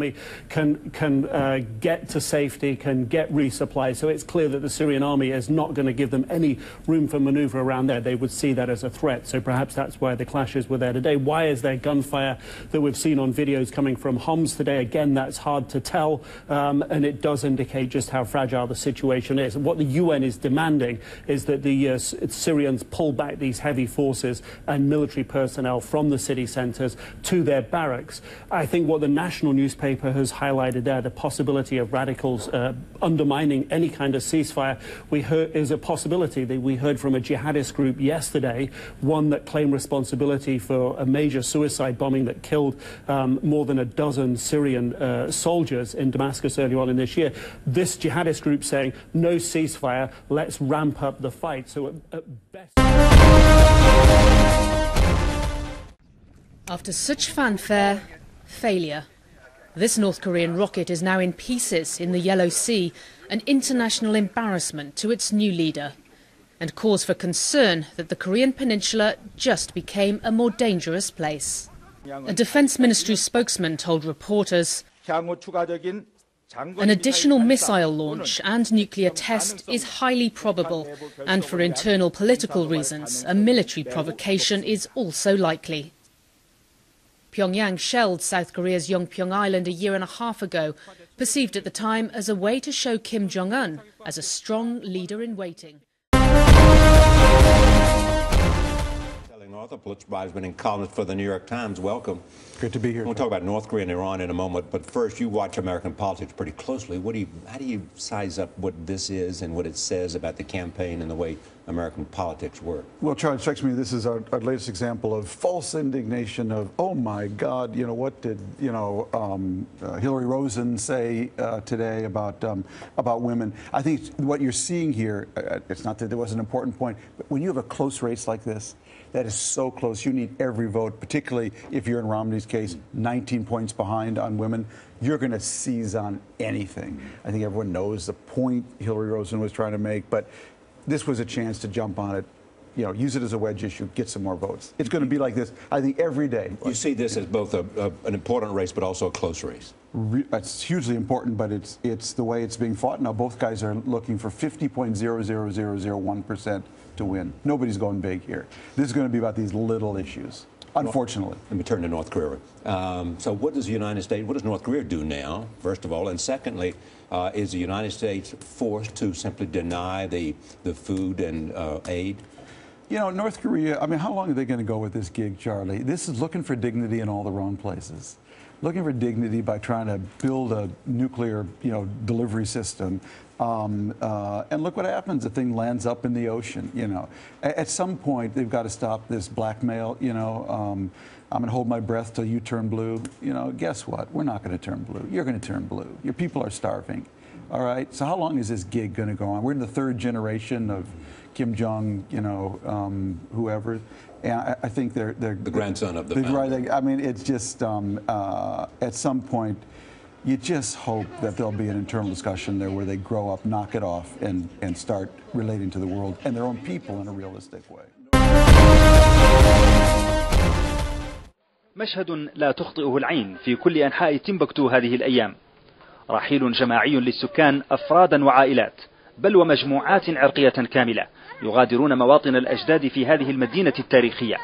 army can get to safety, can get resupply. So it's clear that the Syrian army is not going to give them any room for maneuver around there. They would see that as a threat. So perhaps that's why the clashes were there today. Why is there gunfire that we've seen on videos coming from Homs today? Again, that's hard to tell, and it does indicate just how fragile the situation is. And what the UN is demanding is that the Syrians pull back these heavy forces and military personnel from the city centres to their barracks. I think what the national newspaper has highlighted there, the possibility of radicals undermining any kind of ceasefire, is a possibility. We heard from a jihadist group yesterday, one that claimed responsibility for a major suicide bombing that killed more than a dozen Syrian soldiers in Damascus earlier on in this year. This jihadist group saying, no ceasefire, let's ramp up the fight. So at best... After such fanfare, failure. This North Korean rocket is now in pieces in the Yellow Sea, an international embarrassment to its new leader, and cause for concern that the Korean peninsula just became a more dangerous place. A Defence Ministry spokesman told reporters an additional missile launch and nuclear test is highly probable, and for internal political reasons, a military provocation is also likely. Pyongyang shelled South Korea's Yongpyong Island a year and a half ago, perceived at the time as a way to show Kim Jong-un as a strong leader in waiting. Arthur Pulitzer-Prize winning columnist for the New York Times. Welcome. Good to be here. We'll talk about North Korea and Iran in a moment, but first, you watch American politics pretty closely. How do you size up what this is and what it says about the campaign and the way American politics work? Well, Charlie, it strikes me this is our latest example of false indignation of, oh my God, you know, what did, Hillary Rosen say today about women? I think what you're seeing here, it's not that there was an important point, but when you have a close race like this, that is so close. You need every vote, particularly if you're in Romney's case, 19 points behind on women. You're going to seize on anything. I think everyone knows the point Hillary Rosen was trying to make, but this was a chance to jump on it, use it as a wedge issue, get some more votes. It's going to be like this, I think, every day. You see this as both an important race, but also a close race. It's hugely important, but it's the way it's being fought now. Both guys are looking for 50.00001% to win. Nobody's going big here. This is going to be about these little issues, unfortunately. Let me turn to North Korea. So what does North Korea do now, first of all? And secondly, is the United States forced to simply deny the food and aid? North Korea, I mean, how long are they going to go with this gig, Charlie? This is looking for dignity in all the wrong places. Looking for dignity by trying to build a nuclear, delivery system. And look what happens. The thing lands up in the ocean, At some point, they've got to stop this blackmail, I'm going to hold my breath till you turn blue. Guess what? We're not going to turn blue. You're going to turn blue. Your people are starving. All right? So how long is this gig going to go on? We're in the third generation of Kim Jong, whoever. And I think they're the grandson of the founder. Right. I mean, it's just at some point, you just hope that there'll be an internal discussion there where they grow up, knock it off, and start relating to the world and their own people in a realistic way. مشهد لا تخطئه العين في كل أنحاء تيمبكتو هذه الأيام. رحيل جماعي للسكان أفرادا وعائلات، بل ومجموعات عرقية كاملة يغادرون مواطن الأجداد في هذه المدينة التاريخية.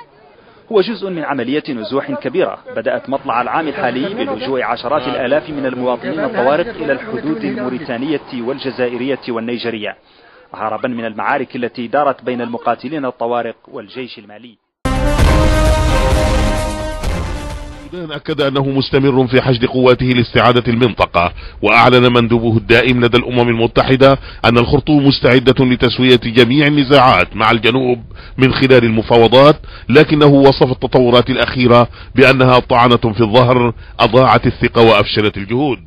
هو جزء من عملية نزوح كبيرة بدأت مطلع العام الحالي بلجوء عشرات الآلاف من المواطنين الطوارق إلى الحدود الموريتانية والجزائرية والنيجرية، هربا من المعارك التي دارت بين المقاتلين الطوارق والجيش المالي. السودان أكد أنه مستمر في حشد قواته لاستعادة المنطقة، وأعلن مندوبه الدائم لدى الأمم المتحدة أن الخرطوم مستعدة لتسوية جميع النزاعات مع الجنوب من خلال المفاوضات، لكنه وصف التطورات الأخيرة بأنها طعنة في الظهر أضاعت الثقة وأفشلت الجهود.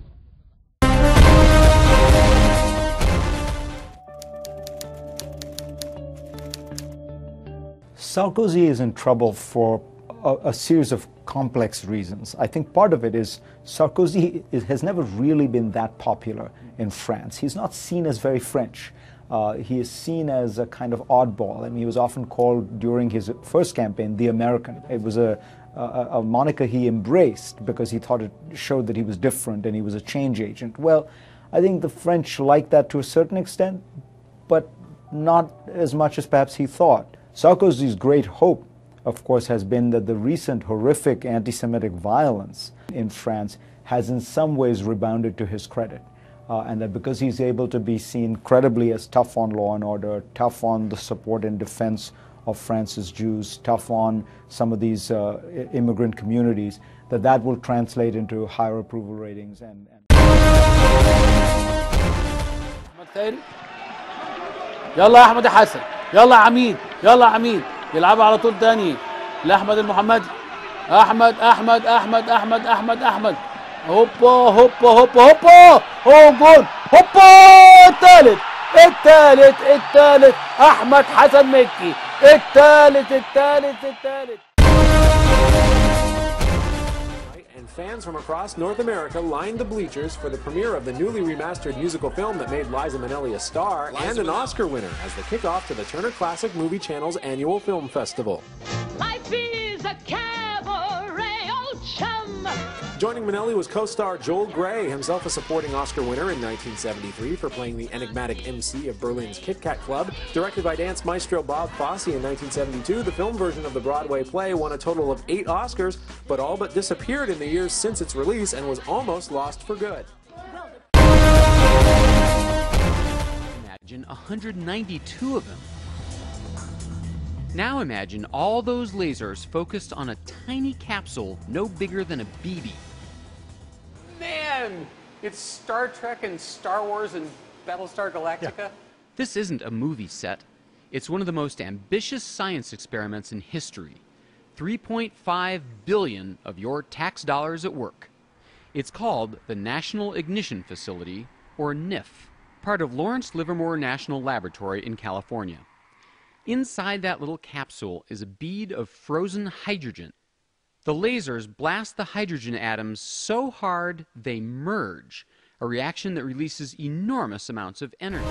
Sarkozy is in trouble for a series of complex reasons. I think part of it is Sarkozy has never really been that popular in France. He's not seen as very French. He is seen as a kind of oddball. I mean, he was often called during his first campaign the American. It was a a moniker he embraced because he thought it showed that he was different and he was a change agent. Well, I think the French liked that to a certain extent, but not as much as perhaps he thought. Sarkozy's great hope, of course, has been that the recent horrific anti-Semitic violence in France has in some ways rebounded to his credit. And that because he's able to be seen credibly as tough on law and order, tough on the support and defense of France's Jews, tough on some of these immigrant communities, that will translate into higher approval ratings. يلا يا احمد حسن، يلا عميد، يلا عميد، يلعبها على طول تاني لاحمد المحمدي. احمد هوبا هوبا هوبا هوبا، هو جول، هوبا الثالث احمد حسن مكي، الثالث. And fans from across North America lined the bleachers for the premiere of the newly remastered musical film that made Liza Minnelli a star and an Oscar winner as the kickoff to the Turner Classic Movie Channel's annual film festival. Life is a cabaret, old chum. Joining Minnelli was co-star Joel Grey, himself a supporting Oscar winner in 1973 for playing the enigmatic MC of Berlin's Kit Kat Club. Directed by dance maestro Bob Fosse in 1972, the film version of the Broadway play won a total of 8 Oscars, but all but disappeared in the years since its release and was almost lost for good. Imagine 192 of them. Now imagine all those lasers focused on a tiny capsule no bigger than a BB. Man, it's Star Trek and Star Wars and Battlestar Galactica. Yeah. This isn't a movie set. It's one of the most ambitious science experiments in history. 3.5 billion of your tax dollars at work. It's called the National Ignition Facility, or NIF, part of Lawrence Livermore National Laboratory in California. Inside that little capsule is a bead of frozen hydrogen. The lasers blast the hydrogen atoms so hard they merge, a reaction that releases enormous amounts of energy.